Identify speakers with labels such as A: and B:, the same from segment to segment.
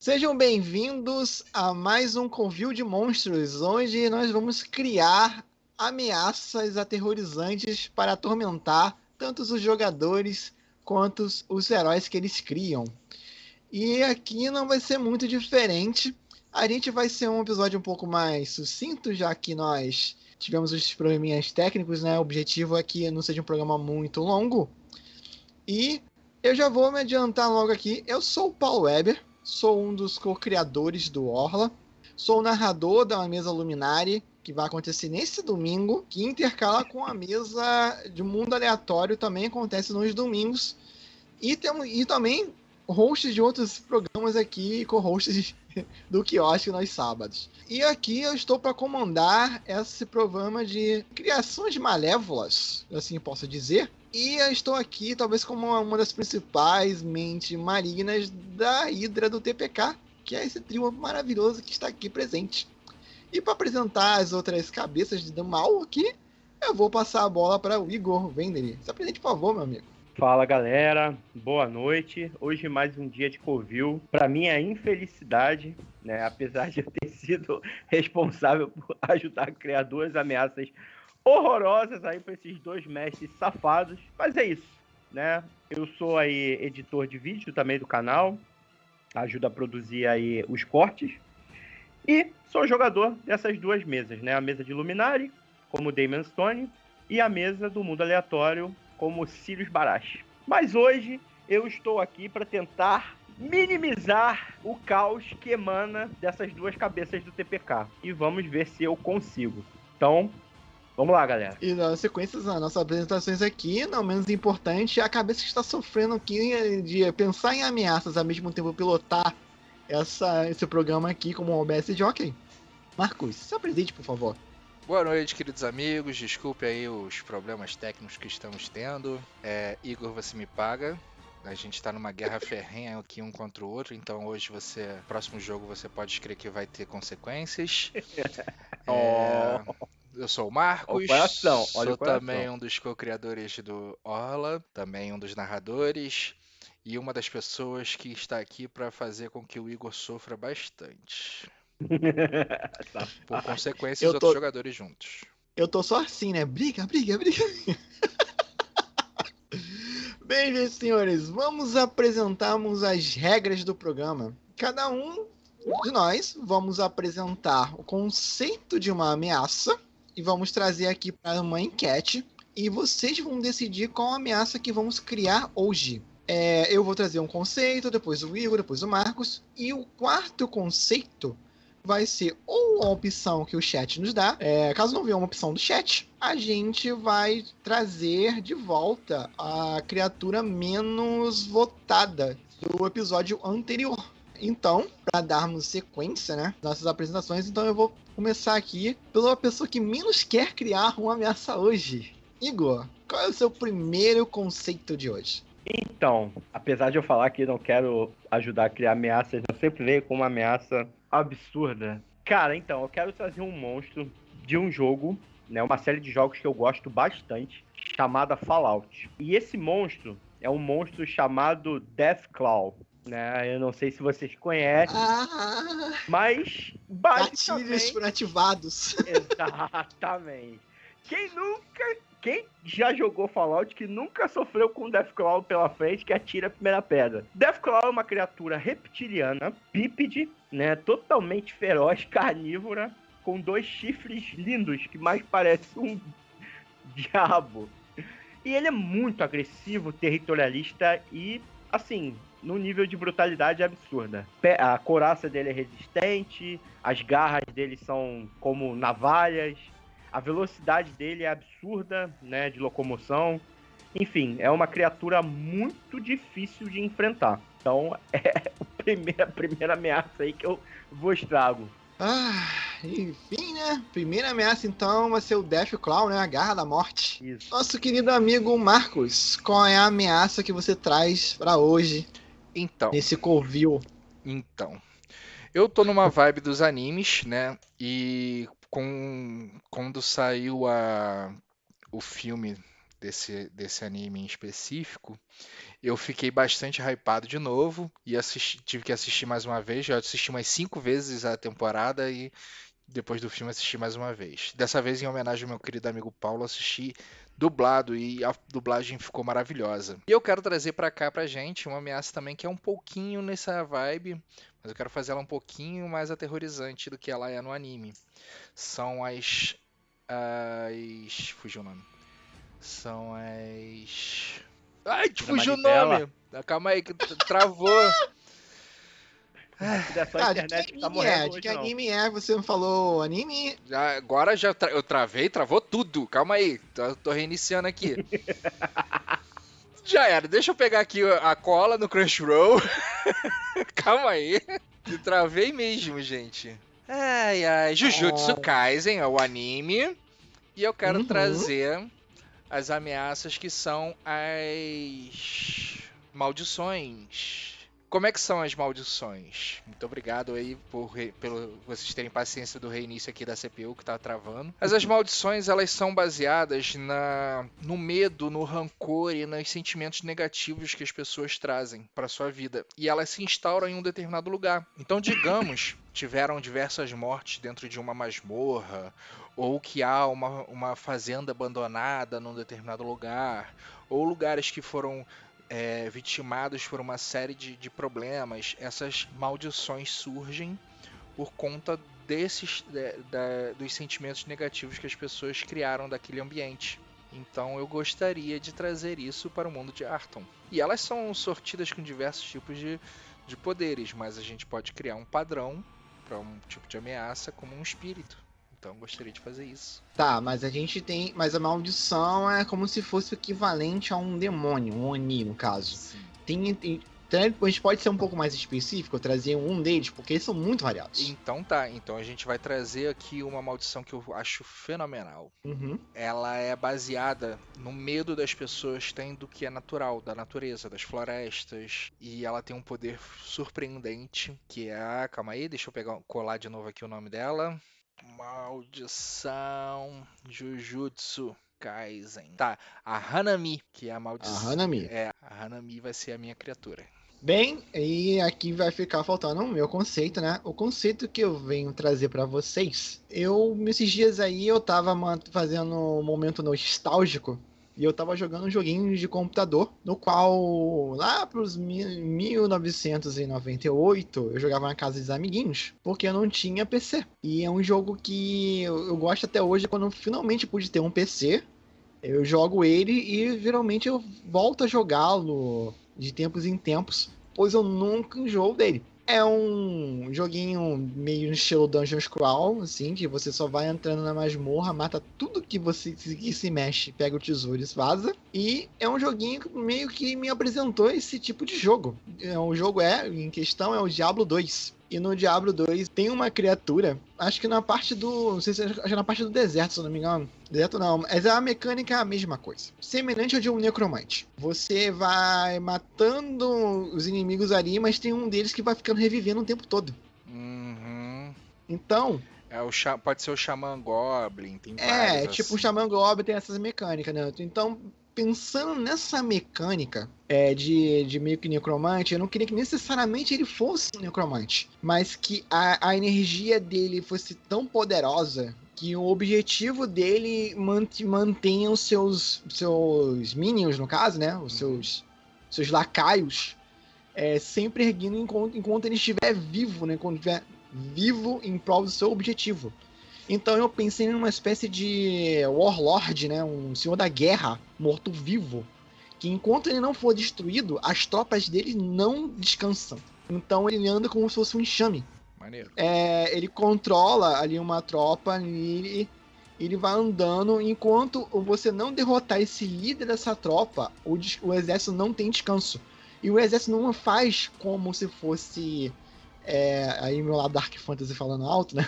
A: Sejam bem-vindos a mais um Covil de Monstros, onde nós vamos criar ameaças aterrorizantes para atormentar tanto os jogadores quanto os heróis que eles criam. E aqui não vai ser muito diferente. A gente vai ser um episódio um pouco mais sucinto, já que nós tivemos os probleminhas técnicos, né? O objetivo é que não seja um programa muito longo. E eu já vou me adiantar logo aqui. Eu sou o Paulo Weber, sou um dos co-criadores do Orla, sou o narrador da mesa Luminari, que vai acontecer nesse domingo, que intercala com a mesa de Mundo Aleatório, também acontece nos domingos. E também hosts de outros programas aqui, co-hosts do quiosque nos sábados. E aqui eu estou para comandar esse programa de criações malévolas, assim posso dizer. E eu estou aqui, talvez, como uma das principais mentes malignas da Hydra do TPK, que é esse trio maravilhoso que está aqui presente. E para apresentar as outras cabeças do mal aqui, eu vou passar a bola para o Igor Venderi. Se apresente, por favor, meu amigo.
B: Fala, galera, boa noite. Hoje mais um dia de Covil. Para mim é infelicidade, né? Apesar de eu ter sido responsável por ajudar a criar duas ameaças horrorosas aí para esses dois mestres safados. Mas é isso, né? Eu sou aí editor de vídeo também do canal, ajudo a produzir aí os cortes e sou jogador dessas duas mesas, né? A mesa de Luminari, como Damon Stone, e a mesa do Mundo Aleatório, como Sirius Barash. Mas hoje eu estou aqui para tentar minimizar o caos que emana dessas duas cabeças do TPK. E vamos ver se eu consigo. Então, vamos lá, galera.
A: E nas sequências, nas nossas apresentações aqui, não menos importante, a cabeça que está sofrendo aqui de pensar em ameaças, ao mesmo tempo pilotar esse programa aqui como um OBS Jockey. Marcos, se apresente, por favor.
C: Boa noite, queridos amigos. Desculpe aí os problemas técnicos que estamos tendo. Igor, você me paga. A gente está numa guerra ferrenha aqui um contra o outro, então hoje próximo jogo você pode crer que vai ter consequências. Eu sou o Marcos, sou também um dos co-criadores do Orla, também um dos narradores e uma das pessoas que está aqui para fazer com que o Igor sofra bastante. Por consequência, os outros jogadores juntos.
A: Eu tô só assim, né? Briga. Bem, meus senhores, vamos apresentarmos as regras do programa. Cada um de nós vamos apresentar o conceito de uma ameaça e vamos trazer aqui para uma enquete. E vocês vão decidir qual ameaça que vamos criar hoje. Eu vou trazer um conceito, depois o Igor, depois o Marcos. E o quarto conceito vai ser ou a opção que o chat nos dá. Caso não venha uma opção do chat, a gente vai trazer de volta a criatura menos votada do episódio anterior. Então, para darmos sequência, né, nossas apresentações, então eu vou começar aqui pela pessoa que menos quer criar uma ameaça hoje. Igor, qual é o seu primeiro conceito de hoje?
B: Então, apesar de eu falar que não quero ajudar a criar ameaças, eu sempre venho com uma ameaça absurda. Cara, então, eu quero trazer um monstro de um jogo, né, uma série de jogos que eu gosto bastante, chamada Fallout. E esse monstro é um monstro chamado Deathclaw, né? Eu não sei se vocês conhecem, mas basicamente...
A: Gatilhos por ativados.
B: Exatamente. Quem já jogou Fallout que nunca sofreu com Deathclaw pela frente, que atira a primeira pedra? Deathclaw é uma criatura reptiliana, bípede, né, totalmente feroz, carnívora, com 2 chifres lindos, que mais parece um diabo. E ele é muito agressivo, territorialista e, assim, num nível de brutalidade absurda. A couraça dele é resistente, as garras dele são como navalhas, a velocidade dele é absurda, né, de locomoção. Enfim, é uma criatura muito difícil de enfrentar. Então, é a primeira ameaça aí que eu vos trago.
A: Enfim, né? Primeira ameaça, então, vai ser o Deathclaw, né? A garra da morte.
B: Isso.
A: Nosso querido amigo Marcos, qual é a ameaça que você traz pra hoje?
C: Então,
A: nesse Covil?
C: Então, eu tô numa vibe dos animes, né? E quando saiu o filme desse anime em específico, eu fiquei bastante hypado de novo e tive que assistir mais uma vez. Já assisti umas 5 vezes a temporada e depois do filme assisti mais uma vez. Dessa vez, em homenagem ao meu querido amigo Paulo, assisti dublado e a dublagem ficou maravilhosa. E eu quero trazer pra cá pra gente uma ameaça também que é um pouquinho nessa vibe, mas eu quero fazer ela um pouquinho mais aterrorizante do que ela é no anime. São fugiu o nome. São as... Ai, fugiu o nome! Calma aí, que travou.
A: De que anime é? Você não falou anime?
C: Agora eu travou tudo. Calma aí, tô reiniciando aqui. Já era, deixa eu pegar aqui a cola no Crunchyroll. Calma aí. Eu travei mesmo, gente. Jujutsu Kaisen é o anime. E eu quero trazer as ameaças que são as maldições. Como é que são as maldições? Muito obrigado aí por vocês terem paciência do reinício aqui da CPU que tá travando. Mas as maldições, elas são baseadas no medo, no rancor e nos sentimentos negativos que as pessoas trazem para sua vida. E elas se instauram em um determinado lugar. Então, digamos, tiveram diversas mortes dentro de uma masmorra, ou que há uma fazenda abandonada num determinado lugar, ou lugares que foram vitimados por uma série de problemas. Essas maldições surgem por conta dos sentimentos negativos que as pessoas criaram daquele ambiente. Então eu gostaria de trazer isso para o mundo de Arton. E elas são sortidas com diversos tipos de poderes, mas a gente pode criar um padrão para um tipo de ameaça como um espírito. Então gostaria de fazer isso.
A: Tá, mas mas a maldição é como se fosse o equivalente a um demônio, um Oni, no caso.
C: Sim.
A: A gente pode ser um pouco mais específico, trazer um deles, porque eles são muito variados.
C: Então tá, então a gente vai trazer aqui uma maldição que eu acho fenomenal. Ela é baseada no medo das pessoas têm do que é natural, da natureza, das florestas, e ela tem um poder surpreendente, que é calma aí, deixa eu colar de novo aqui o nome dela. Maldição Jujutsu Kaisen. Tá, a Hanami, que é a maldição.
A: A Hanami.
C: A Hanami vai ser a minha criatura.
A: Bem, e aqui vai ficar faltando o meu conceito, né? O conceito que eu venho trazer pra vocês. Esses dias aí, eu tava fazendo um momento nostálgico. E eu tava jogando um joguinho de computador, no qual, lá pros 1998, eu jogava na casa dos amiguinhos, porque eu não tinha PC. E é um jogo que eu gosto até hoje, quando eu finalmente pude ter um PC, eu jogo ele e geralmente eu volto a jogá-lo de tempos em tempos, pois eu nunca enjoo dele. É um joguinho meio no estilo Dungeons Crawl, assim, que você só vai entrando na masmorra, mata tudo que se mexe, pega o tesouro e vaza. E é um joguinho que meio que me apresentou esse tipo de jogo. O jogo em questão é o Diablo 2. E no Diablo 2 tem uma criatura, acho que na parte do... não sei se é na parte do deserto, se eu não me engano. Deserto não, mas a mecânica é a mesma coisa. Semelhante ao de um necromante. Você vai matando os inimigos ali, mas tem um deles que vai ficando revivendo o tempo todo. Então...
C: pode ser o Xamã Goblin, tem
A: vários, tipo o Xamã Goblin tem essas mecânicas, né? Então... pensando nessa mecânica de meio que necromante, eu não queria que necessariamente ele fosse um necromante, mas que a energia dele fosse tão poderosa que o objetivo dele mantenha os seus minions, no caso, né? Os seus lacaios sempre erguendo enquanto ele estiver vivo, né? Quando estiver vivo em prol do seu objetivo. Então eu pensei numa espécie de Warlord, né? Um senhor da guerra, morto-vivo, que enquanto ele não for destruído, as tropas dele não descansam. Então ele anda como se fosse um enxame.
C: Maneiro.
A: Ele controla ali uma tropa e ele vai andando. Enquanto você não derrotar esse líder dessa tropa, o exército não tem descanso. E o exército não faz como se fosse... aí meu lado Dark Fantasy falando alto, né?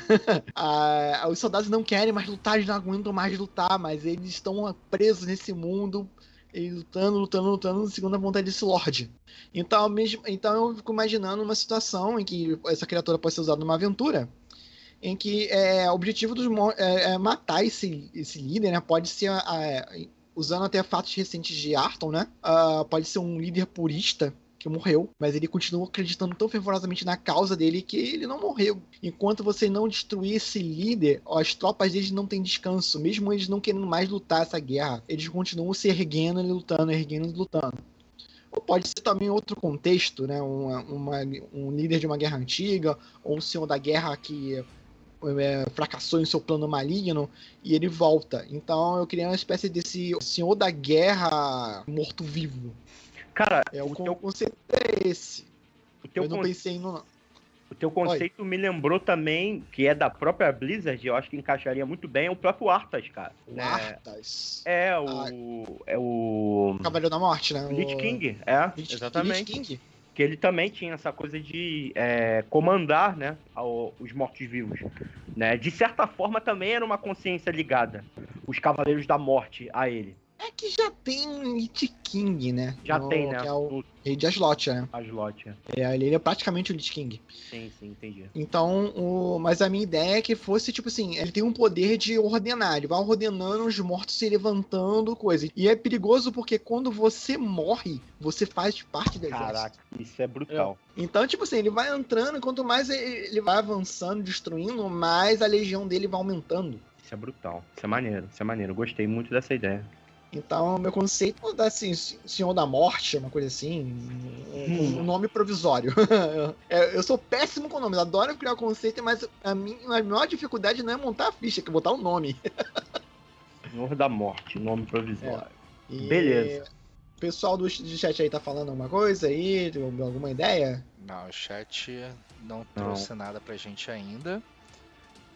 A: Os soldados não querem mais lutar, eles não aguentam mais lutar, mas eles estão presos nesse mundo, e lutando, segundo a vontade desse Lorde. Então eu fico imaginando uma situação em que essa criatura pode ser usada numa aventura, em que o objetivo dos é matar esse líder, né? Pode ser usando até fatos recentes de Arton, né? Pode ser um líder purista que morreu, mas ele continua acreditando tão fervorosamente na causa dele que ele não morreu. Enquanto você não destruir esse líder, as tropas deles não têm descanso, mesmo eles não querendo mais lutar essa guerra, eles continuam se erguendo e lutando, erguendo e lutando. Ou pode ser também outro contexto, né? Um líder de uma guerra antiga, ou um senhor da guerra que fracassou em seu plano maligno e ele volta. Então eu queria uma espécie desse senhor da guerra morto-vivo.
B: Cara,
A: o conceito é esse. Eu não pensei no...
B: O teu conceito me lembrou também, que é da própria Blizzard, eu acho que encaixaria muito bem, o próprio Arthas, cara.
A: O Arthas?
B: É o
A: Cavaleiro da Morte, né?
B: Lich King, exatamente.
A: Lich King?
B: Que ele também tinha essa coisa de comandar, né, os mortos-vivos. Né? De certa forma, também era uma consciência ligada, os Cavaleiros da Morte, a ele.
A: É que já tem um Lich King, né?
B: Já tem, né?
A: Que é o rei de Aslot, né?
B: Aslot,
A: ele é praticamente o Lich King.
B: Sim, entendi.
A: Então, mas a minha ideia é que fosse, tipo assim, ele tem um poder de ordenar, ele vai ordenando os mortos se levantando, coisa. E é perigoso porque quando você morre, você faz parte do exército.
B: Caraca, isso é brutal.
A: Então, tipo assim, ele vai entrando, quanto mais ele vai avançando, destruindo, mais a legião dele vai aumentando.
B: Isso é brutal, isso é maneiro. Gostei muito dessa ideia.
A: Então, meu conceito é assim, Senhor da Morte, uma coisa assim, um nome provisório. Eu sou péssimo com nomes, adoro criar conceito, mas a maior dificuldade não é montar a ficha, que é botar o nome.
B: Senhor da Morte, nome provisório. Beleza.
A: O pessoal do chat aí tá falando alguma coisa aí? Tem alguma ideia?
C: Não, o chat não trouxe nada pra gente ainda,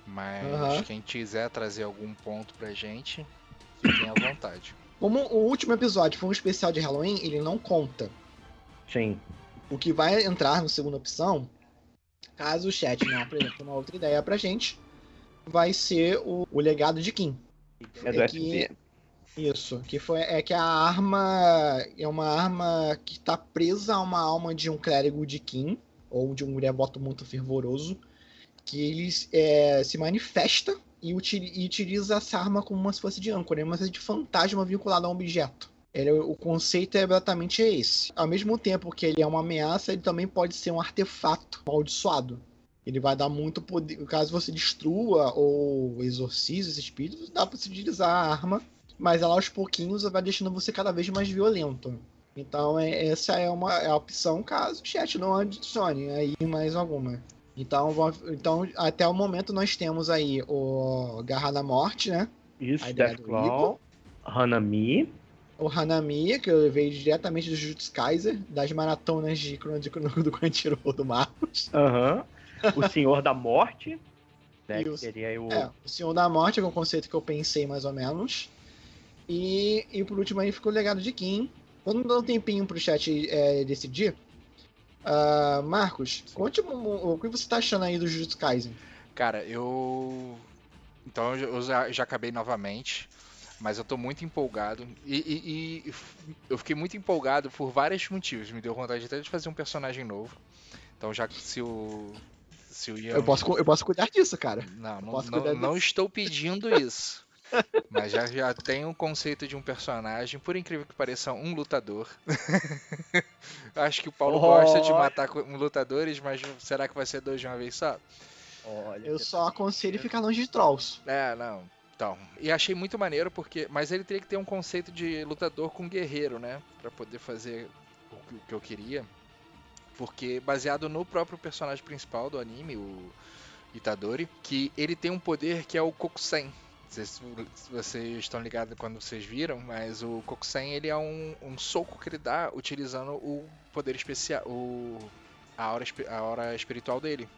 C: mas quem quiser trazer algum ponto pra gente, fiquem à vontade.
A: Como o último episódio foi um especial de Halloween, ele não conta.
B: Sim.
A: O que vai entrar na segunda opção, caso o chat não apresente uma outra ideia pra gente, vai ser o legado de Kim.
B: É do FB.
A: Isso, que a arma é uma arma que tá presa a uma alma de um clérigo de Kim, ou de um devoto muito fervoroso, que ele se manifesta e utiliza essa arma como se fosse de âncora, uma espécie de fantasma vinculado a um objeto. O conceito é exatamente esse. Ao mesmo tempo que ele é uma ameaça, ele também pode ser um artefato amaldiçoado. Ele vai dar muito poder. Caso você destrua ou exorcize esse espírito, dá pra se utilizar a arma, mas ela aos pouquinhos vai deixando você cada vez mais violento. Então essa é a opção caso o chat não adicione aí mais alguma. Então, até o momento nós temos aí o Garra da Morte, né?
B: Isso, Deathclaw, Hanami.
A: O Hanami, que veio diretamente do Jujutsu Kaisen, das maratonas do Crunchyroll do Marcos.
B: O Senhor da Morte, né? Que seria
A: o Senhor da Morte, que é um conceito que eu pensei mais ou menos. E por último aí ficou o legado de Kim. Vamos dar um tempinho pro chat decidir. Marcos, conte o que você tá achando aí do Jujutsu Kaisen.
C: Cara, eu já acabei novamente, mas eu tô muito empolgado e eu fiquei muito empolgado por vários motivos. Me deu vontade até de fazer um personagem novo. Então já que se o Ian...
A: Eu posso cuidar disso, cara.
C: Não estou pedindo isso. Mas já tem um conceito de um personagem, por incrível que pareça, um lutador. Acho que o Paulo gosta de matar lutadores, mas será que vai ser 2 de uma vez só?
A: Eu só aconselho ficar longe de trolls.
C: Não. Então, e achei muito maneiro mas ele teria que ter um conceito de lutador com guerreiro, né? Pra poder fazer o que eu queria. Porque baseado no próprio personagem principal do anime, o Itadori, que ele tem um poder que é o Kokusen. Não sei se vocês estão ligados quando vocês viram, mas o Kokusen ele é um soco que ele dá utilizando o poder especial, a aura espiritual dele.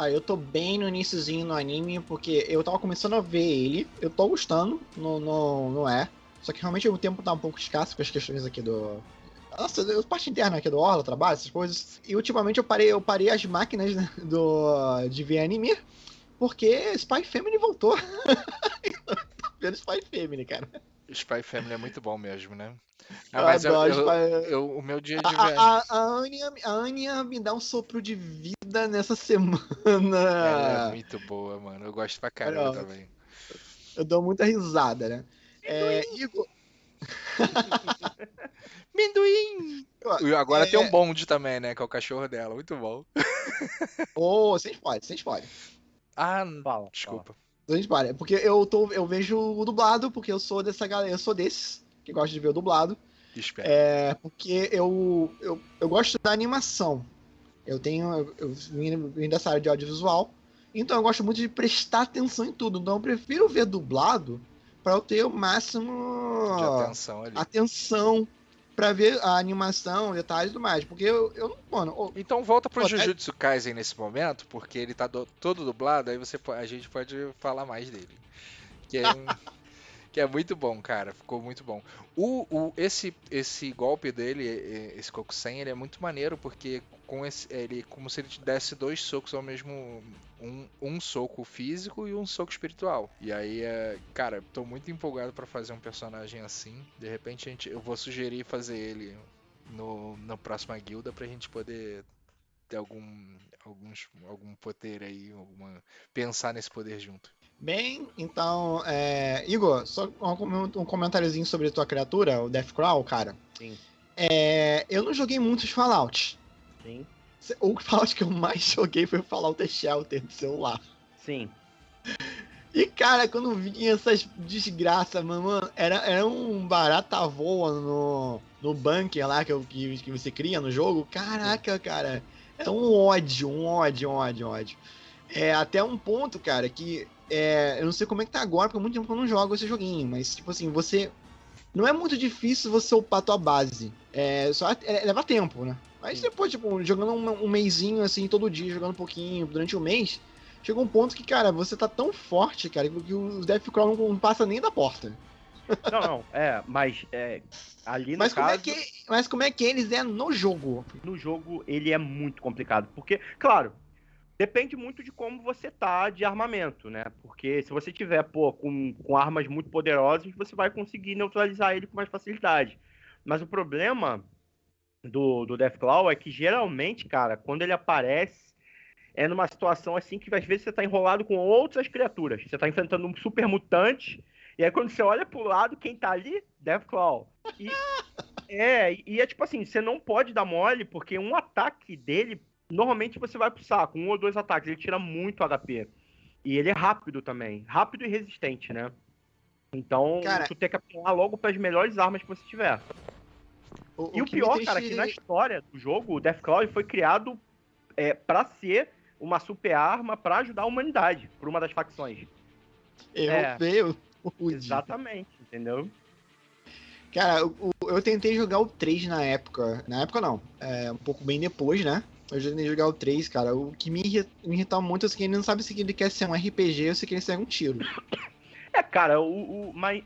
A: Eu tô bem no iniciozinho no anime, porque eu tava começando a ver ele, eu tô gostando, não é. Só que realmente o tempo tá um pouco escasso com as questões aqui Nossa, parte interna aqui do Orla, trabalho, essas coisas. E ultimamente eu parei as máquinas, né, de ver anime. Porque Spy Family voltou. Tô vendo Spy Family, cara.
C: Spy Family é muito bom mesmo, né?
A: Mas
C: o meu dia de viagem...
A: A Anya me dá um sopro de vida nessa semana.
C: Ela é muito boa, mano. Eu gosto pra caramba também.
A: Eu dou muita risada, né? Igor,
C: Minduim! Agora tem um bonde também, né? Que é o cachorro dela. Muito bom.
A: Sem spoiler, sem spoiler.
C: Ah,
B: Fala.
C: desculpa.
A: Sem spoiler. Porque eu vejo o dublado, porque eu sou dessa galera, eu sou desses que gosta de ver o dublado.
C: Espera.
A: Porque eu gosto da animação. Eu vim dessa área de audiovisual, então eu gosto muito de prestar atenção em tudo. Então eu prefiro ver dublado para eu ter o máximo
C: De atenção ali.
A: Atenção pra ver a animação, detalhes e tudo mais. Porque eu mano.
C: Então volta pro Jujutsu Kaisen nesse momento, porque ele tá todo dublado, aí a gente pode falar mais dele. Que é muito bom, cara. Ficou muito bom. Esse golpe dele, esse Kokusen, ele é muito maneiro, porque ele como se ele te desse 2 socos ao mesmo... Um soco físico e um soco espiritual. E aí, cara, tô muito empolgado pra fazer um personagem assim. De repente, eu vou sugerir fazer ele na próxima guilda pra gente poder ter algum poder aí, pensar nesse poder junto.
A: Bem, então, Igor, só um comentáriozinho sobre a tua criatura, o Deathclaw, cara.
B: Sim.
A: Eu não joguei muitos Fallout.
B: Sim.
A: O Fallout que eu mais joguei foi o Fallout Shelter do celular.
B: Sim.
A: E, cara, quando vinha essas desgraças, mano, era um barata voa no bunker lá que você cria no jogo. Caraca, cara, é um ódio. Até um ponto, cara, que eu não sei como é que tá agora, porque há muito tempo que eu não jogo esse joguinho, mas, tipo assim, não é muito difícil você upar tua base. Leva tempo, né? Mas depois, tipo, jogando um mêsinho, assim, todo dia, jogando um pouquinho, durante um mês, chegou um ponto que, cara, você tá tão forte, cara, que o Deathclaw não passa nem da porta.
B: Não, mas ali no
A: mas
B: caso...
A: Mas como é que eles no jogo?
B: No jogo, ele é muito complicado, porque, claro, depende muito de como você tá de armamento, né? Porque se você tiver, com armas muito poderosas, você vai conseguir neutralizar ele com mais facilidade. Mas o problema do Deathclaw é que, geralmente, cara, quando ele aparece, é numa situação assim que às vezes você tá enrolado com outras criaturas. Você tá enfrentando um super mutante, e aí quando você olha pro lado, quem tá ali? Deathclaw. E é tipo assim, você não pode dar mole, porque um ataque dele, normalmente você vai pro saco, 1 ou 2 ataques, ele tira muito HP. E ele é rápido também, rápido e resistente, né? Então,
A: cara,
B: tu tem que apelar logo pras melhores armas que você tiver. E o pior, cara, é que na história do jogo, o Deathclaw foi criado pra ser uma super arma pra ajudar a humanidade, por uma das facções. Exatamente, entendeu?
A: Cara, eu tentei jogar o 3 na época. Na época não, um pouco bem depois, né? Eu tentei jogar o 3, cara. O que me irritava muito é que ele não sabe se ele quer ser um RPG ou se ele quer ser um tiro.
B: Cara, mas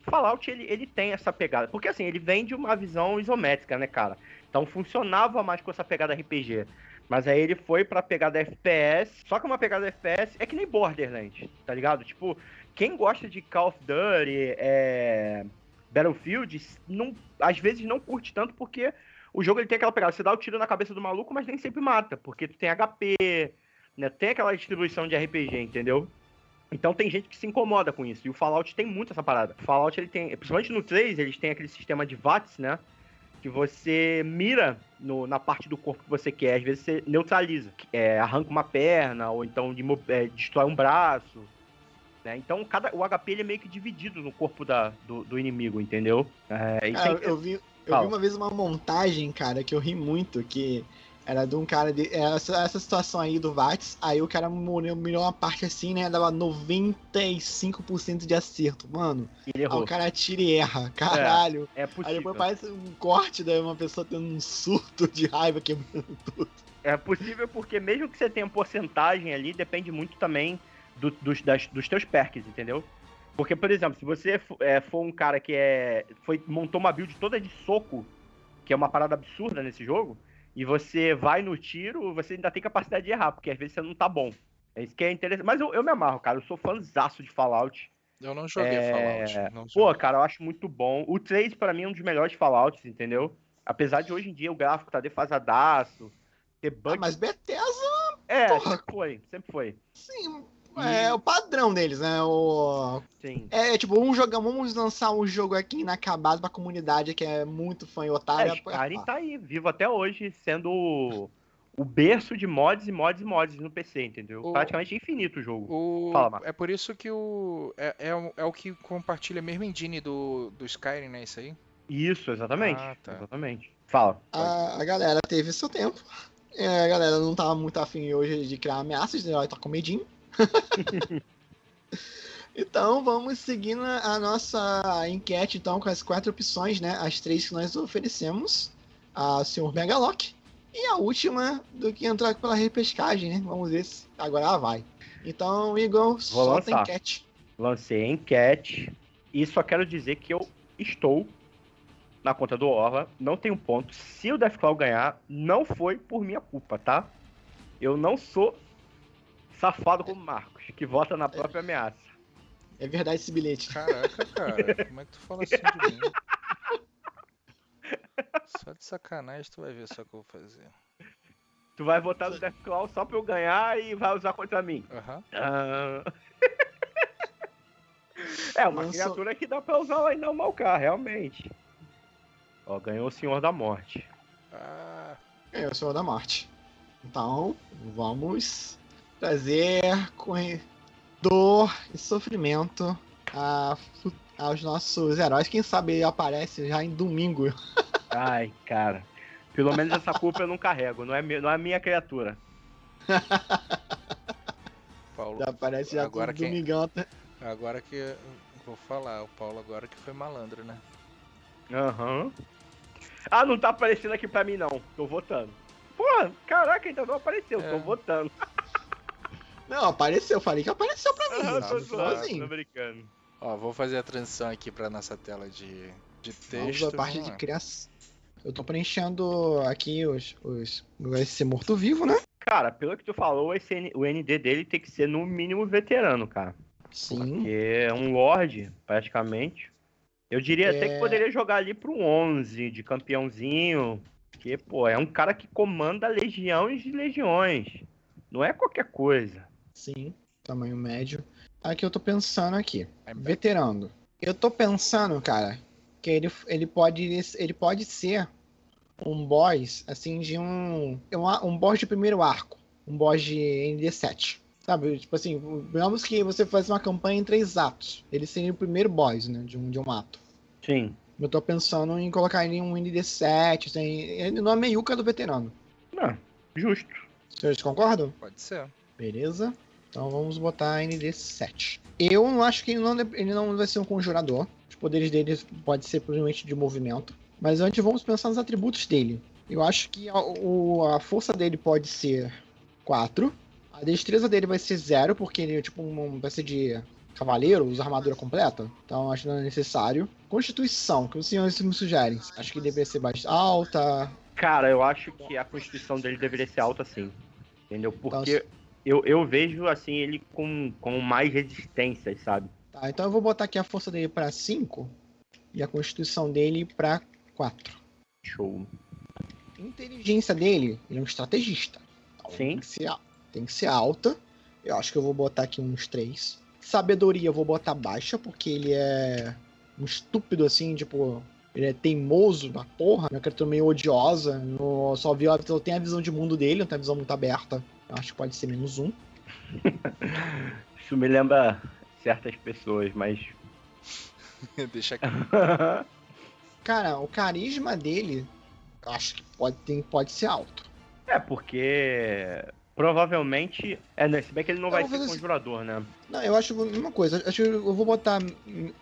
B: Fallout, ele tem essa pegada. Porque, assim, ele vem de uma visão isométrica, né, cara? Então funcionava mais com essa pegada RPG. Mas aí ele foi pra pegada FPS. Só que uma pegada FPS é que nem Borderlands, tá ligado? Tipo, quem gosta de Call of Duty, Battlefield, às vezes não curte tanto porque o jogo ele tem aquela pegada. Você dá o tiro na cabeça do maluco, mas nem sempre mata. Porque tu tem HP, né? Tem aquela distribuição de RPG, entendeu? Então tem gente que se incomoda com isso. E o Fallout tem muito essa parada. O Fallout, ele tem, principalmente no 3, eles têm aquele sistema de VATS, né? Que você mira na parte do corpo que você quer. Às vezes você neutraliza. Arranca uma perna, ou então destrói um braço. Né? Então o HP ele é meio que dividido no corpo do inimigo, entendeu?
A: Eu vi uma vez uma montagem, cara, que eu ri muito, que era de um cara... essa situação aí do VATS, aí o cara mirou uma parte assim, né? Dava 95% de acerto, mano.
B: Ele errou.
A: Aí o cara tira e erra, caralho.
B: É possível.
A: Aí depois parece um corte de uma pessoa tendo um surto de raiva quebrando tudo.
B: É possível porque mesmo que você tenha porcentagem ali, depende muito também dos teus perks, entendeu? Porque, por exemplo, se você for um cara que montou uma build toda de soco, que é uma parada absurda nesse jogo, e você vai no tiro, você ainda tem capacidade de errar, porque às vezes você não tá bom. É isso que é interessante. Mas eu me amarro, cara. Eu sou fãzaço de Fallout.
C: Eu não joguei Fallout.
B: Cara, eu acho muito bom. O 3, pra mim, é um dos melhores Fallouts, entendeu? Apesar de hoje em dia o gráfico tá defasadaço, ter bug...
A: mas Bethesda...
B: sempre foi.
A: Sim, É o padrão deles, né?
B: Sim.
A: Tipo, vamos lançar um jogo aqui inacabado pra comunidade que é muito fã e otária.
B: Skyrim tá aí, vivo até hoje, sendo o berço de mods e mods e mods no PC, entendeu? Praticamente infinito o jogo. Fala, Marcos.
C: É por isso que é o que compartilha a mesma engine do Skyrim, né? Isso aí?
B: Isso, exatamente.
C: Ah, tá.
B: Exatamente. Fala.
A: A galera teve seu tempo. A galera não tava muito afim hoje de criar ameaças, né? Ela tá com medinho. Então vamos seguindo a nossa enquete então com as 4 opções, né? As 3 que nós oferecemos a Sr. Megalock e a última do que entrar pela repescagem, né? Vamos ver se agora vai. Então, Igor, solta a enquete.
B: Lancei a enquete e só quero dizer que eu estou na conta do Orla, não tenho ponto. Se o Deathclaw ganhar, não foi por minha culpa, tá? Eu não sou safado como Marcos, que vota na própria ameaça.
A: É verdade esse bilhete.
C: Caraca, cara, como é que tu fala assim de mim? Só de sacanagem tu vai ver só o que eu vou fazer.
B: Tu vai votar no Deathclaw só pra eu ganhar e vai usar contra mim. É uma criatura que dá pra usar lá em Malcar, realmente. Ó, ganhou o Senhor da Morte.
A: É o Senhor da Morte. Então, vamos trazer com dor e sofrimento aos nossos heróis. Quem sabe ele aparece já em domingo.
B: Ai, cara. Pelo menos essa culpa eu não carrego. Não é a minha criatura.
C: Paulo,
A: já aparece já agora todo domingão.
C: Agora que vou falar, o Paulo agora que foi malandro, né?
B: Aham. Ah, não tá aparecendo aqui pra mim não. Tô votando. Porra, caraca, ainda não apareceu. Tô votando.
A: Não, apareceu. Falei que apareceu pra mim.
B: Tô brincando.
C: Ó, vou fazer a transição aqui pra nossa tela de texto.
A: Vamos a parte de criação. Eu tô preenchendo aqui vai ser morto-vivo, né?
B: Cara, pelo que tu falou, o ND dele tem que ser no mínimo veterano, cara.
A: Sim.
B: Porque é um Lorde, praticamente. Eu diria até que poderia jogar ali pro 11 de campeãozinho. Porque, pô, é um cara que comanda legiões e legiões. Não é qualquer coisa.
A: Sim, tamanho médio. Aqui eu tô pensando aqui. Veterano. Eu tô pensando, cara, que ele pode ser um boss, assim, de um boss de primeiro arco. Um boss de ND7. Sabe, tipo assim, digamos que você faz uma campanha em 3 atos. Ele seria o primeiro boss, né, de um ato.
B: Sim.
A: Eu tô pensando em colocar ele em um ND7, assim, ele não é meiuca do veterano.
B: Não, justo.
A: Vocês concordam?
C: Pode ser.
A: Beleza. Então vamos botar ND7. Eu não acho que ele não vai ser um conjurador. Os poderes dele pode ser provavelmente de movimento. Mas antes vamos pensar nos atributos dele. Eu acho que a força dele pode ser 4. A destreza dele vai ser 0, porque ele vai ser de cavaleiro, usa armadura completa. Então acho que não é necessário. Constituição, que os senhores me sugerem. Acho que deveria ser mais alta.
B: Cara, eu acho que a constituição dele deveria ser alta sim. Entendeu? Porque eu vejo assim ele com mais resistência, sabe?
A: Tá, então eu vou botar aqui a força dele pra 5 e a constituição dele pra 4.
B: Show.
A: Inteligência dele, ele é um estrategista. Então,
B: sim.
A: Tem que ser alta. Eu acho que eu vou botar aqui uns 3. Sabedoria eu vou botar baixa, porque ele é um estúpido assim, tipo... Ele é teimoso da porra, uma criatura meio odiosa. Só tem a visão de mundo dele, não tem a visão muito aberta. Eu acho que pode ser -1.
B: Isso me lembra certas pessoas, mas...
C: Deixa aqui.
A: Cara, o carisma dele, acho que pode ser alto.
B: É, porque... Provavelmente... se bem que ele não vai ser conjurador, né?
A: Não, eu acho a mesma coisa. Acho que eu vou botar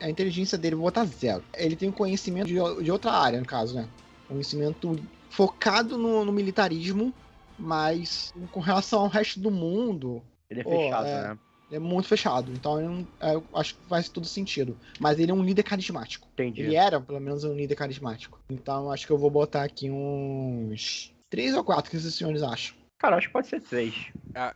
A: a inteligência dele, vou botar 0. Ele tem um conhecimento de outra área, no caso, né? Conhecimento focado no militarismo, mas com relação ao resto do mundo...
B: Ele é fechado, né?
A: Ele é muito fechado, então eu acho que faz todo sentido. Mas ele é um líder carismático.
B: Entendi.
A: Ele era, pelo menos, um líder carismático. Então acho que eu vou botar aqui uns 3 ou 4, o que os senhores acham?
B: Cara, acho que pode ser 3.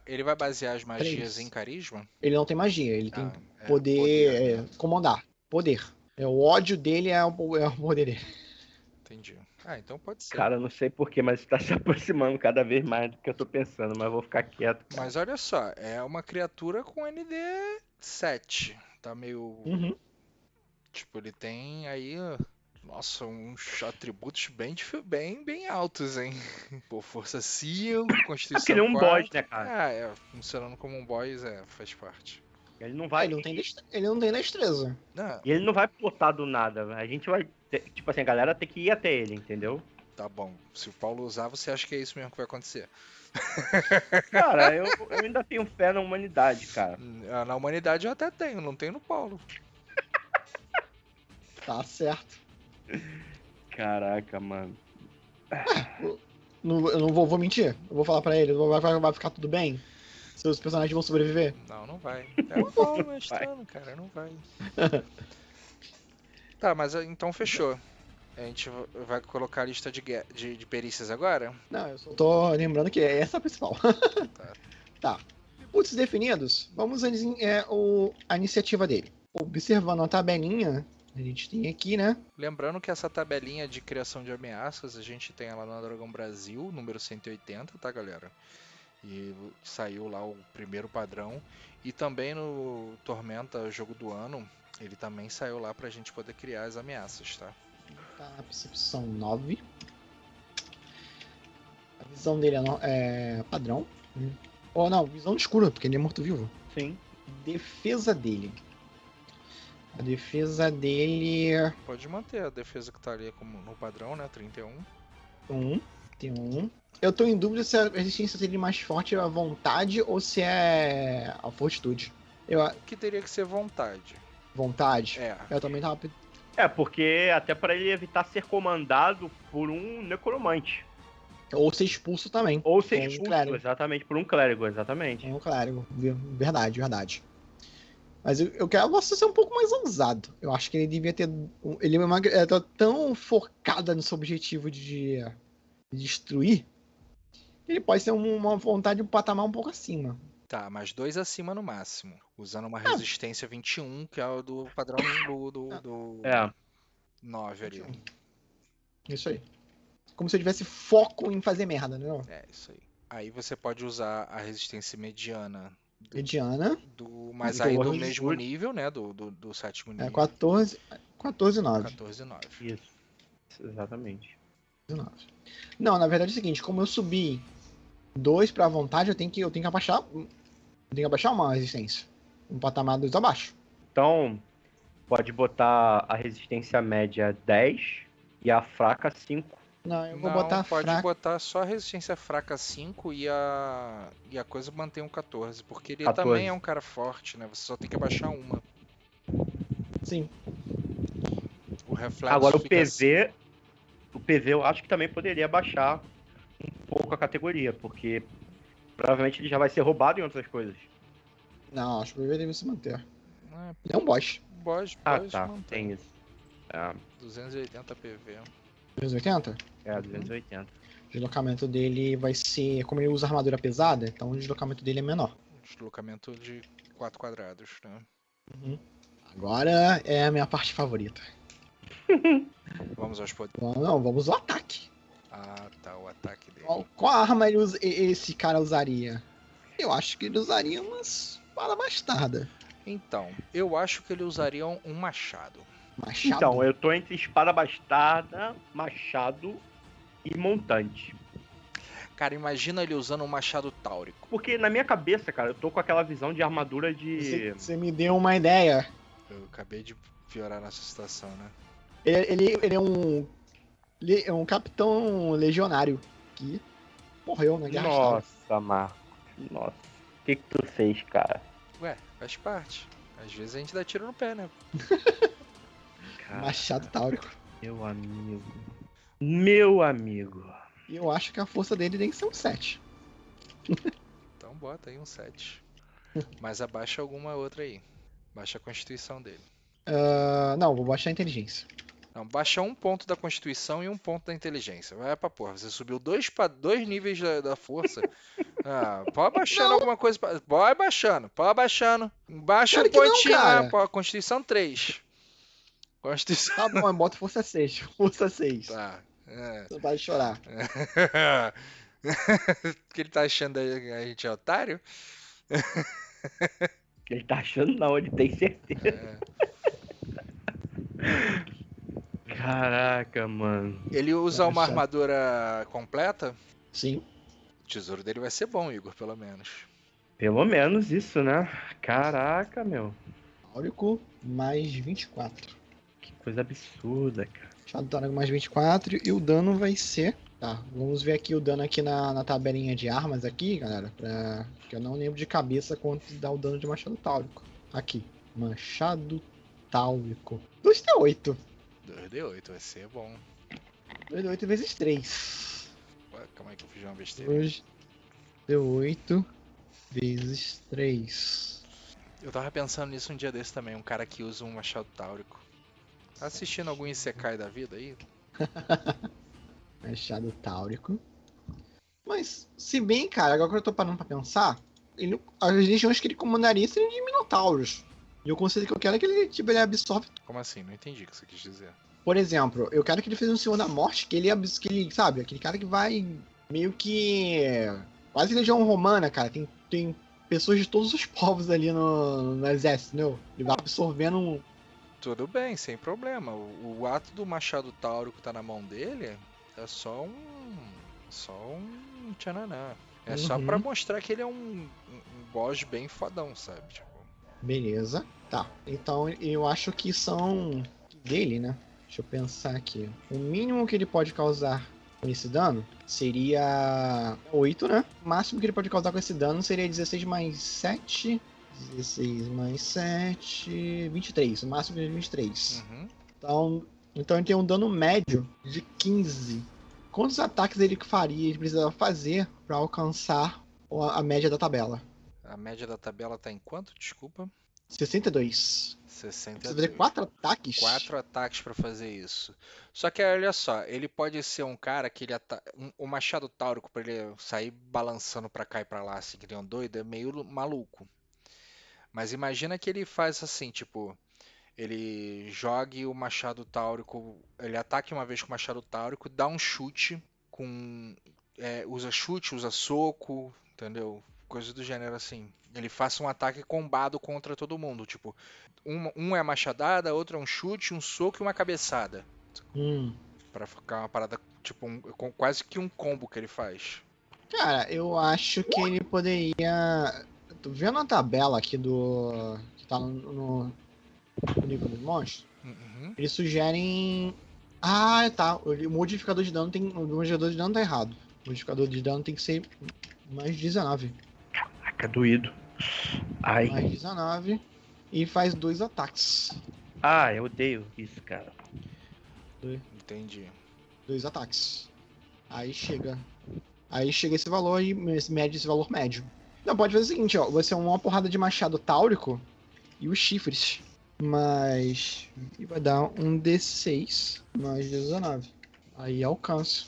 C: Ele vai basear as magias em carisma?
A: Ele não tem magia, ele tem poder comandar. Poder. O ódio dele é o poder dele.
C: Entendi. Ah, então pode ser.
B: Cara, não sei porquê, mas tá se aproximando cada vez mais do que eu tô pensando, mas vou ficar quieto. Cara.
C: Mas olha só, é uma criatura com ND 7. Tá meio.
A: Uhum.
C: Tipo, ele tem aí. Nossa, uns atributos bem altos, hein? Pô, força 5,
B: É
C: constituição
B: que ele é um
C: 4.
B: boss, né, cara?
C: Funcionando como um boss, faz parte.
B: Ele não vai.
A: Ele não tem destreza.
C: Não,
B: E ele não vai botar do nada. A gente vai. Tipo assim, a galera tem que ir até ele, entendeu?
C: tá bom. Se o Paulo usar, você acha que é isso mesmo que vai acontecer?
B: Cara, eu ainda tenho fé na humanidade, cara.
C: Na humanidade eu até tenho, não tenho no Paulo.
A: Tá certo.
B: Caraca, mano.
A: Eu não vou mentir. Eu vou falar pra ele. Vai ficar tudo bem? Seus personagens vão sobreviver?
C: Não vai. É o Paulo mestrando, cara, não vai. Tá, mas então fechou. A gente vai colocar a lista de perícias agora?
A: Não, eu só tô lembrando que essa é a principal. Tá. Atributos definidos. Vamos a iniciativa dele. Observando a tabelinha, a gente tem aqui, né?
C: Lembrando que essa tabelinha de criação de ameaças, a gente tem ela na Dragão Brasil, número 180, tá, galera? E saiu lá o primeiro padrão. E também no Tormenta Jogo do Ano, ele também saiu lá pra gente poder criar as ameaças, tá?
A: Tá na percepção 9. A visão dele é padrão. Ou não, visão escura, porque ele é morto-vivo.
B: Sim.
A: Defesa dele. A defesa dele.
C: Pode manter a defesa que tá ali como no padrão, né? 31.
A: Tem um. Eu tô em dúvida se a resistência dele é mais forte é a vontade ou se é a fortitude.
C: Que teria que ser vontade.
A: Vontade?
C: É.
A: Eu também tava.
B: Porque até pra ele evitar ser comandado por um necromante.
A: Ou ser expulso também.
B: Ou ser
A: Com um
B: expulso,
A: clérigo.
B: exatamente, por um clérigo, exatamente.
A: Um clérigo. Verdade. Mas eu quero você ser um pouco mais ousado. Eu acho que ele devia ter. Ele tá tão focado no seu objetivo de destruir. Ele pode ser uma vontade, um patamar um pouco acima.
C: Tá, mas 2 acima no máximo. Usando uma resistência 21, que é o do padrão do 9 ali.
A: Isso aí. Como se eu tivesse foco em fazer merda, né?
C: É, isso aí. Aí você pode usar a resistência mediana.
A: Mediana.
C: Mas aí do mesmo nível, né? Do sétimo nível.
A: 14 e 9.
C: 14 e 9.
B: Isso, exatamente.
A: 9. Não, na verdade é o seguinte, como eu subi 2 pra vontade, eu tenho que abaixar. Eu tenho que abaixar uma resistência. Um patamar 2 abaixo.
B: Então, pode botar a resistência média 10 e a fraca 5.
A: Não, eu vou botar
C: pode
A: fraca.
C: botar só a resistência fraca 5 e a coisa mantém um 14. Porque ele
B: 14.
C: também é um cara forte, né? Você só tem que abaixar uma.
A: Sim.
C: O reflexo.
B: Agora o PV. O PV eu acho que também poderia baixar um pouco a categoria, porque provavelmente ele já vai ser roubado em outras coisas.
A: Não, acho que o PV deve se manter.
C: É,
A: Ele é um boss.
C: Boss
B: Tá,
C: mantém.
B: tem isso.
C: 280 PV.
A: 280?
B: 280.
A: O deslocamento dele vai ser. Como ele usa armadura pesada, então o deslocamento dele é menor.
C: Deslocamento de 4 quadrados, né?
A: Agora é a minha parte favorita.
C: Vamos aos poderes.
A: Não, vamos ao ataque.
C: Ah, tá, o ataque dele.
A: Qual arma esse cara usaria? Eu acho que ele usaria uma espada bastarda.
C: Então, eu acho que ele usaria um machado.
A: Machado?
B: Então, eu tô entre espada bastarda, machado e montante.
C: Cara, imagina ele usando um machado táurico.
B: Porque na minha cabeça, cara, eu tô com aquela visão de armadura de...
A: Você me deu uma ideia.
C: Eu acabei de piorar nessa situação, né?
A: Ele é um capitão legionário que morreu na guerra.
B: Nossa, Marcos. Nossa. O que tu fez, cara?
C: Ué, faz parte. Às vezes a gente dá tiro no pé, né?
A: Machado táurico.
B: Meu amigo.
A: E eu acho que a força dele tem que ser um 7.
C: Então bota aí um 7. Mas abaixa alguma outra aí. Baixa a constituição dele.
A: Não, vou baixar a inteligência.
C: Não, baixa um ponto da constituição e um ponto da inteligência. Vai pra porra. Você subiu dois níveis da força. Pode baixando alguma coisa. Pode baixando. Baixa um pontinho lá. Constituição 3. Constituição...
A: Tá bom, eu boto força 6. Força 6.
C: Tá. É.
A: Não para de chorar.
C: O que ele tá achando aí? A gente é otário?
B: Ele tá achando não, ele tem certeza.
C: É.
B: Caraca, mano.
C: Ele usa
A: Tá
C: uma
A: chato.
C: armadura completa?
A: Sim.
C: O tesouro dele vai ser bom, Igor, pelo menos.
B: Pelo menos isso, né? Caraca, meu.
A: Áurico mais 24.
B: Que coisa absurda, cara.
A: Machado Táurico mais 24. E o dano vai ser... Tá, vamos ver aqui o dano aqui na tabelinha de armas aqui, galera. Porque eu não lembro de cabeça quanto dá o dano de Machado Táurico. Aqui. Machado Táurico. 2d8.
C: 2d8, vai ser bom.
A: 2d8 vezes 3.
C: Ué, calma aí que eu fiz uma besteira.
A: 2d8 vezes 3.
C: Eu tava pensando nisso um dia desse também, um cara que usa um machado táurico. Tá assistindo algum Isekai da vida aí?
A: Machado Táurico. Mas, se bem, cara, agora que eu tô parando pra pensar, as legiões que ele comandaria seriam de Minotauros. E o conceito que eu quero é que ele absorve.
C: Como assim? Não entendi o que você quis dizer.
A: Por exemplo, eu quero que ele seja um Senhor da Morte, que ele, sabe, aquele cara que vai meio que. Quase legião romana, cara. Tem pessoas de todos os povos ali no exército, entendeu? Ele vai absorvendo.
C: Tudo bem, sem problema. O ato do machado táurico tá na mão dele é só um tchananã. É só pra mostrar que ele é um boss bem fodão, sabe? Tipo,
A: Beleza. Tá. Então eu acho que são dele, né? Deixa eu pensar aqui. O mínimo que ele pode causar com esse dano seria 8, né? O máximo que ele pode causar com esse dano seria 16 mais 7. 16 mais 7. 23. O máximo é 23. Então ele tem um dano médio de 15. Quantos ataques ele precisava fazer para alcançar a média da tabela?
C: a média da tabela tá em quanto? Desculpa.
A: 62.
C: 62.
A: Precisa fazer 4 ataques?
C: 4 ataques pra fazer isso. Só que olha só, ele pode ser um cara que o machado táurico pra ele sair balançando pra cá e pra lá assim que nem um doido é meio maluco. Mas imagina que ele faz assim, tipo, ele jogue o machado táurico, ele ataque uma vez com o machado táurico, dá um chute usa chute, usa soco, entendeu? Coisa do gênero assim. Ele faça um ataque combado contra todo mundo, tipo, um é machadada, outro é um chute, um soco e uma cabeçada. Pra ficar uma parada, tipo, quase que um combo que ele faz.
A: Cara, eu acho que ele poderia. Tô vendo a tabela aqui que tá no livro dos monstros. Eles sugerem. Ah, tá. O modificador de dano tá errado. O modificador de dano tem que ser mais 19.
B: Caraca, doído. Ai.
A: Mais 19. E faz 2 ataques.
B: Ah, eu odeio isso, cara.
C: Entendi.
A: 2 ataques. Aí chega esse valor e mede esse valor médio. Não, pode fazer o seguinte, ó. Você é uma porrada de machado táurico e os chifres. Mas. E vai dar um D6 mais 19. Aí alcança.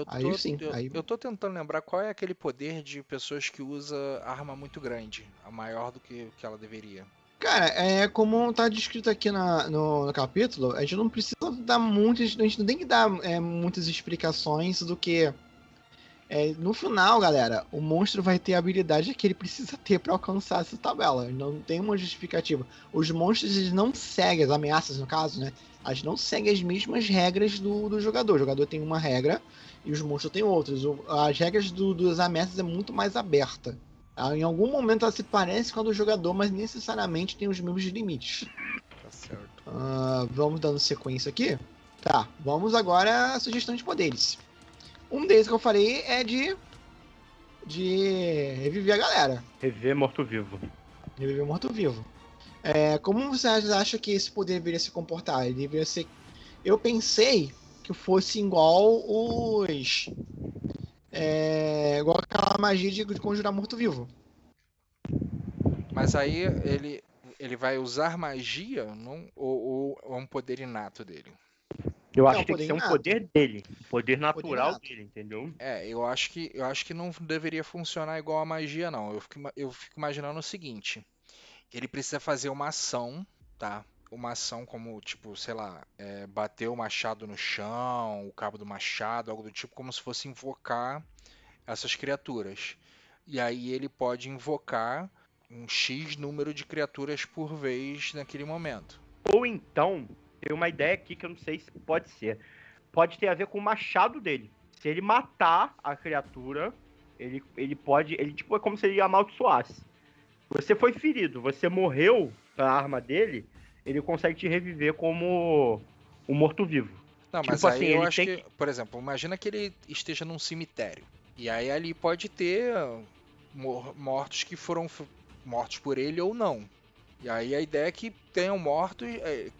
A: Aí sim.
C: Eu tô tentando lembrar qual é aquele poder de pessoas que usa arma muito grande, a maior do que ela deveria.
A: Cara, como tá descrito aqui no capítulo, a gente não precisa dar a gente não tem que dar muitas explicações do que. No final, galera, o monstro vai ter a habilidade que ele precisa ter pra alcançar essa tabela. Não tem uma justificativa. Os monstros eles não seguem, as ameaças no caso, né? Elas não seguem as mesmas regras do jogador. O jogador tem uma regra e os monstros têm outras. As regras das ameaças é muito mais aberta. Em algum momento ela se parece com a do jogador, mas necessariamente tem os mesmos limites.
C: Tá certo.
A: Vamos dando sequência aqui? Tá, vamos agora à sugestão de poderes. Um deles que eu falei é de reviver a galera.
B: Reviver morto-vivo.
A: Reviver morto-vivo. Como você acha que esse poder deveria se comportar? Ele deveria ser... Eu pensei que fosse igual igual aquela magia de conjurar morto-vivo.
C: Mas aí ele vai usar magia ou é um poder inato dele?
B: Eu acho que tem que ser um poder dele. Um poder natural dele, entendeu?
C: Eu acho que não deveria funcionar igual a magia, não. Eu fico imaginando o seguinte. Ele precisa fazer uma ação, tá? uma ação como, tipo, sei lá, bater o machado no chão, o cabo do machado, algo do tipo, como se fosse invocar essas criaturas. E aí ele pode invocar um X número de criaturas por vez naquele momento.
B: Ou então, tem uma ideia aqui que eu não sei se pode ser. Pode ter a ver com o machado dele. Se ele matar a criatura, ele pode... Ele tipo é como se ele amaldiçoasse. Você foi ferido, você morreu pela arma dele, ele consegue te reviver como um morto-vivo.
C: Não,
B: tipo
C: mas aí
B: assim,
C: eu
B: ele
C: acho que, por exemplo, imagina que ele esteja num cemitério. E aí ali pode ter mortos que foram mortos por ele ou não. E aí a ideia é que tenham mortos,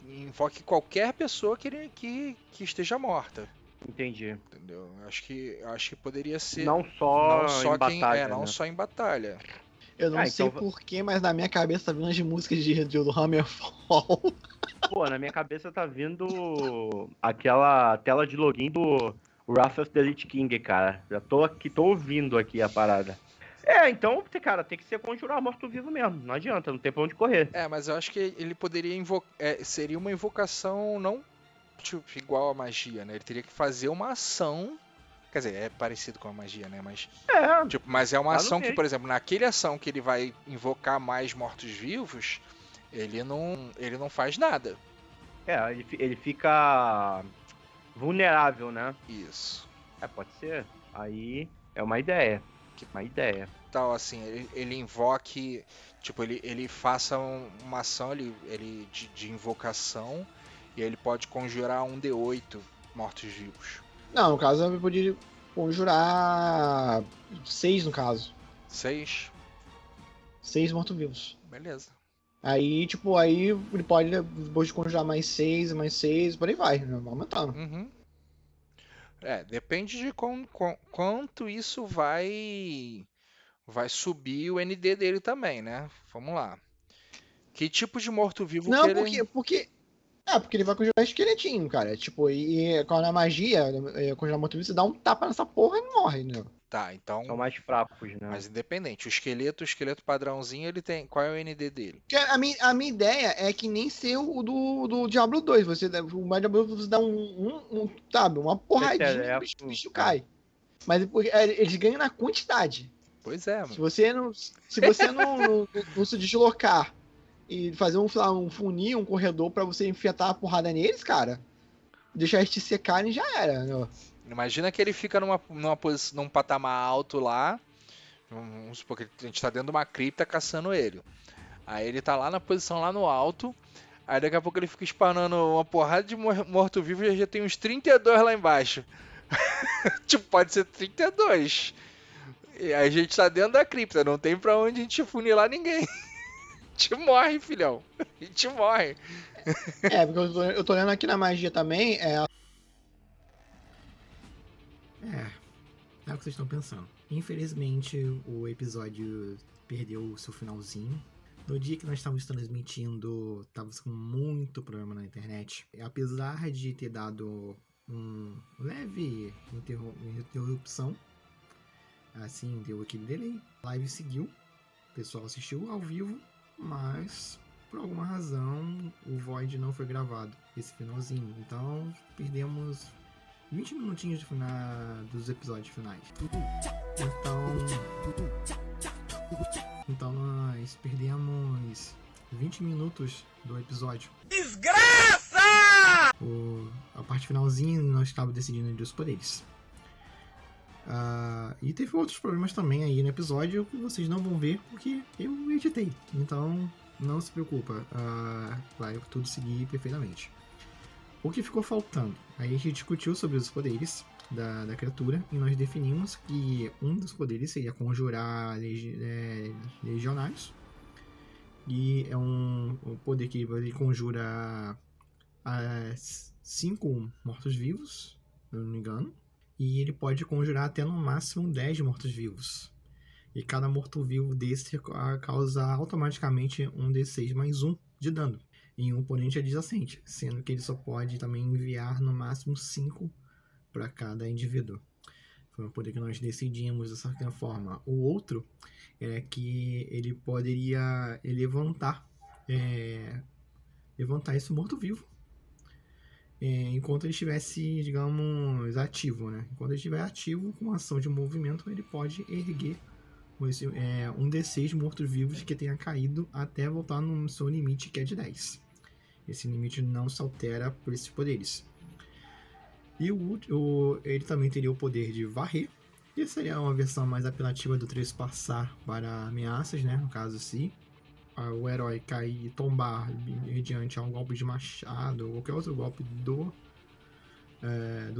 C: invoque qualquer pessoa que esteja morta.
B: Entendi.
C: Entendeu? Acho que poderia ser.
B: Não só
C: em batalha.
B: né?
C: Não só em batalha.
A: Eu não sei
B: então...
A: porquê, mas na minha cabeça tá vindo as músicas do Hammerfall.
B: Pô, na minha cabeça tá vindo aquela tela de login do Wrath of the Lich King, cara. Já tô ouvindo aqui a parada. Então, cara, tem que ser conjurar morto-vivo mesmo. Não adianta, não tem pra onde correr.
C: Mas eu acho que ele poderia invocar. Seria uma invocação não tipo, igual a magia, né? Ele teria que fazer uma ação. Quer dizer, é parecido com a magia, né? Mas. Mas é uma ação que, por exemplo, naquele ação que ele vai invocar mais mortos-vivos, ele não faz nada.
B: Ele fica vulnerável, né?
C: Isso.
B: Pode ser. Aí é uma ideia.
C: Tal, assim, ele invoque, tipo, ele faça uma ação de invocação e ele pode conjurar um D8 mortos-vivos.
A: Não, no caso eu poderia conjurar 6 no caso.
C: 6?
A: 6 mortos-vivos.
C: Beleza.
A: Aí, tipo, ele pode depois de conjurar mais 6, por aí vai, né? Vai aumentando.
C: Uhum. Depende de quanto isso vai subir o ND dele também, né? Vamos lá. Que tipo de morto-vivo
A: Não,
C: que ele...
A: porque ele vai conjurar esqueletinho, cara. Tipo, e quando a magia, conjurar morto-vivo, você dá um tapa nessa porra e morre, né?
C: Tá, então...
B: São mais fracos, né?
C: Mas independente, o esqueleto padrãozinho, ele tem... Qual é o ND dele?
A: A minha ideia é que nem ser o do Diablo 2. O Diablo 2 você dá sabe, uma porradinha e o bicho cai. Mas eles ganham na quantidade.
C: Pois é, mano.
A: Se você não se deslocar e fazer um funil, um corredor pra você enfrentar a porrada neles, cara, deixar eles te secarem já era. Né?
C: Imagina que ele fica num patamar alto lá. Vamos supor que a gente tá dentro de uma cripta caçando ele. Aí ele tá lá na posição lá no alto. Aí daqui a pouco ele fica spanando uma porrada de morto-vivo e já tem uns 32 lá embaixo. Tipo, pode ser 32. E a gente tá dentro da cripta, não tem pra onde a gente funilar ninguém. A gente morre, filhão. A gente morre.
A: Porque eu tô olhando aqui na magia também. É o que vocês estão pensando. Infelizmente, o episódio perdeu o seu finalzinho. No dia que nós estávamos transmitindo, estávamos com muito problema na internet. Apesar de ter dado um leve interrupção, assim, deu aquele delay. A live seguiu, o pessoal assistiu ao vivo, mas por alguma razão o Void não foi gravado, esse finalzinho. Então perdemos 20 minutinhos dos episódios finais. Então nós perdemos 20 minutos do episódio.
D: Desgraça!
A: A parte finalzinha nós estávamos decidindo dos poderes. E teve outros problemas também aí no episódio que vocês não vão ver porque eu editei. Então não se preocupa, vai tudo seguir perfeitamente. O que ficou faltando? Aí a gente discutiu sobre os poderes da criatura e nós definimos que um dos poderes seria conjurar legionários. E é um poder que ele conjura 5 mortos-vivos, se eu não me engano. E ele pode conjurar até no máximo 10 mortos-vivos. E cada morto-vivo desse causa automaticamente um D6 mais 1 de dano em um oponente adjacente, sendo que ele só pode também enviar no máximo 5 para cada indivíduo. Foi um poder que nós decidimos dessa forma. O outro é que ele poderia levantar
D: levantar esse morto-vivo enquanto ele estivesse, digamos, ativo, né? Enquanto ele estiver ativo, com ação de movimento, ele pode erguer um D6 mortos-vivos que tenha caído até voltar no seu limite, que é de 10. Esse limite não se altera por esses poderes. E ele também teria o poder de varrer, que seria uma versão mais apelativa do trespassar para ameaças, né? No caso, se o herói cair e tombar mediante a um golpe de machado ou qualquer outro golpe do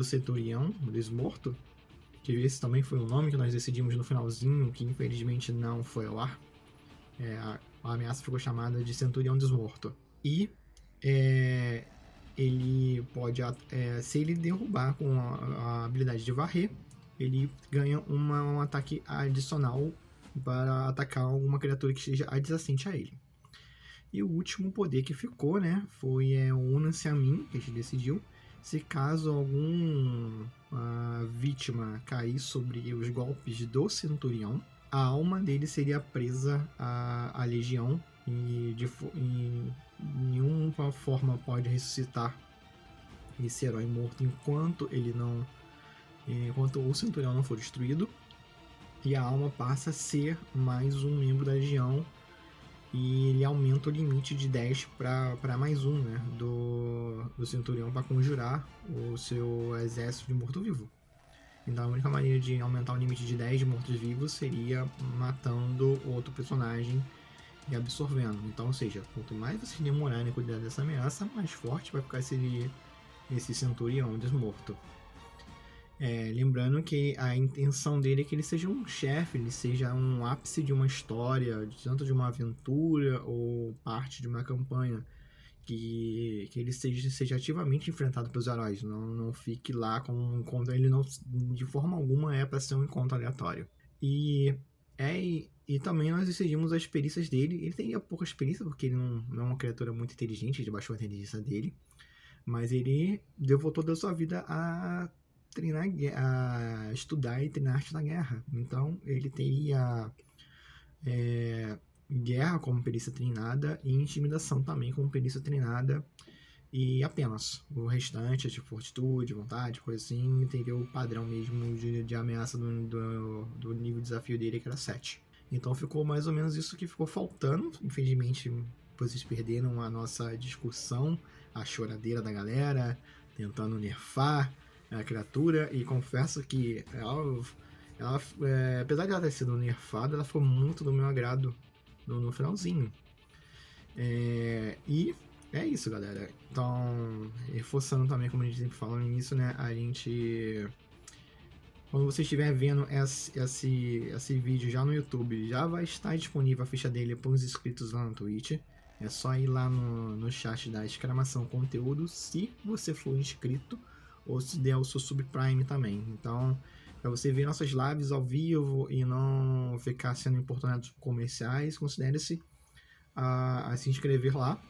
D: centurião, do desmorto, que esse também foi o nome que nós decidimos no finalzinho, que infelizmente não foi ao ar. A ameaça ficou chamada de Centurião Desmorto. E ele pode, se ele derrubar com a habilidade de varrer, ele ganha um ataque adicional para atacar alguma criatura que esteja adjacente a ele. E o último poder que ficou, né, foi o Una-se a mim, que a gente decidiu. Se caso alguma vítima cair sobre os golpes do Centurião, a alma dele seria presa à legião e em nenhuma forma pode ressuscitar esse herói morto enquanto o Centurião não for destruído. E a alma passa a ser mais um membro da legião e ele aumenta o limite de 10 para mais um, né, do Centurião para conjurar o seu exército de morto-vivo. Então a única maneira de aumentar o limite de 10 de mortos-vivos seria matando outro personagem e absorvendo. Então, ou seja, quanto mais vocês demorarem a cuidar dessa ameaça, mais forte vai ficar esse Centurião desmorto. Lembrando que a intenção dele é que ele seja um chefe, ele seja um ápice de uma história, tanto de uma aventura ou parte de uma campanha, que ele seja ativamente enfrentado pelos heróis, não fique lá com um encontro, ele não, de forma alguma é para ser um encontro aleatório. E também nós decidimos as perícias dele. Ele teria pouca experiência porque ele não é uma criatura muito inteligente, ele baixou a inteligência dele, mas ele devotou toda a sua vida a treinar, a estudar e treinar arte da guerra. Então ele teria guerra como perícia treinada e intimidação também como perícia treinada, e apenas o restante, tipo fortitude, vontade, coisa assim, teria o padrão mesmo de ameaça do nível de desafio dele, que era 7. Então ficou mais ou menos isso que ficou faltando. Infelizmente vocês perderam a nossa discussão, a choradeira da galera tentando nerfar a criatura, e confesso que ela apesar de ela ter sido nerfada, ela foi muito do meu agrado no finalzinho. E é isso, galera. Então, reforçando também, como a gente sempre fala no início, né, quando você estiver vendo esse vídeo já no YouTube, já vai estar disponível a ficha dele para os inscritos lá no Twitch. É só ir lá no chat da exclamação conteúdo se você for inscrito, ou se der o seu subprime também. Então, para você ver nossas lives ao vivo e não ficar sendo importunado por comerciais, considere-se a se inscrever lá.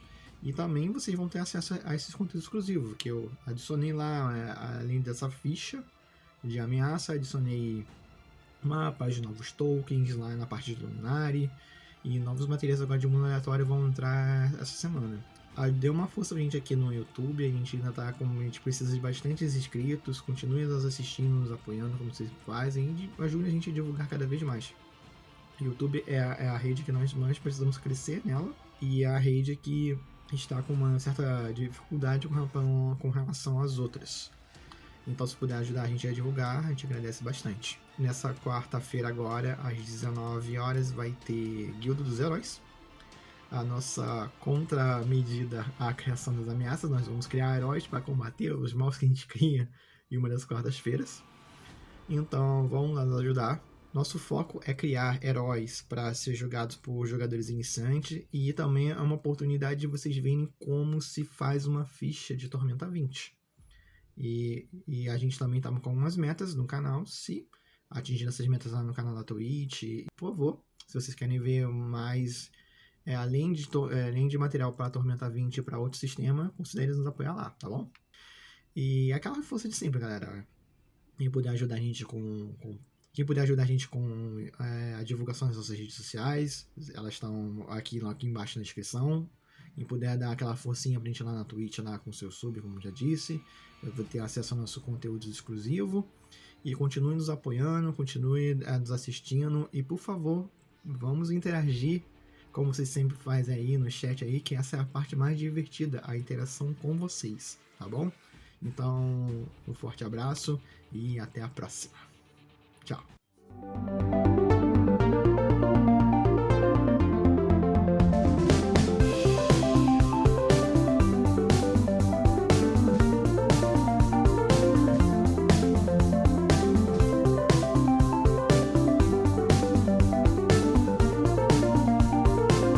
D: E também vocês vão ter acesso a esses conteúdos exclusivos, que eu adicionei lá, além dessa ficha de ameaça, adicionei mapas de novos tokens lá na parte de Luminari, e novos materiais agora de mundo aleatório vão entrar essa semana. Deu uma força pra gente aqui no YouTube, a gente ainda tá a gente precisa de bastantes inscritos, continue nos assistindo, nos apoiando como vocês fazem, e ajude a gente a divulgar cada vez mais. O YouTube é a rede que nós mais precisamos crescer nela, e é a rede que está com uma certa dificuldade com relação às outras. Então, se puder ajudar a gente a divulgar, a gente agradece bastante. Nessa quarta-feira agora, às 19 horas, vai ter Guilda dos Heróis. A nossa contramedida à criação das ameaças. Nós vamos criar heróis para combater os maus que a gente cria em uma das quartas-feiras. Então, vamos nos ajudar. Nosso foco é criar heróis para ser jogados por jogadores iniciantes, e também é uma oportunidade de vocês verem como se faz uma ficha de Tormenta 20. E a gente também está com algumas metas no canal. Se atingindo essas metas lá no canal da Twitch, por favor, se vocês querem ver mais, além de material para Tormenta 20 e para outro sistema, considere nos apoiar lá, tá bom? E aquela força de sempre, galera. Quem puder ajudar a gente com a divulgação das nossas redes sociais, elas estão aqui embaixo na descrição. e puder dar aquela forcinha pra gente lá na Twitch, lá com o seu sub, como já disse, eu vou ter acesso ao nosso conteúdo exclusivo. E continue nos apoiando, continue nos assistindo. E por favor, vamos interagir, como vocês sempre fazem aí no chat aí, que essa é a parte mais divertida, a interação com vocês, tá bom? Então, um forte abraço e até a próxima. Tchau.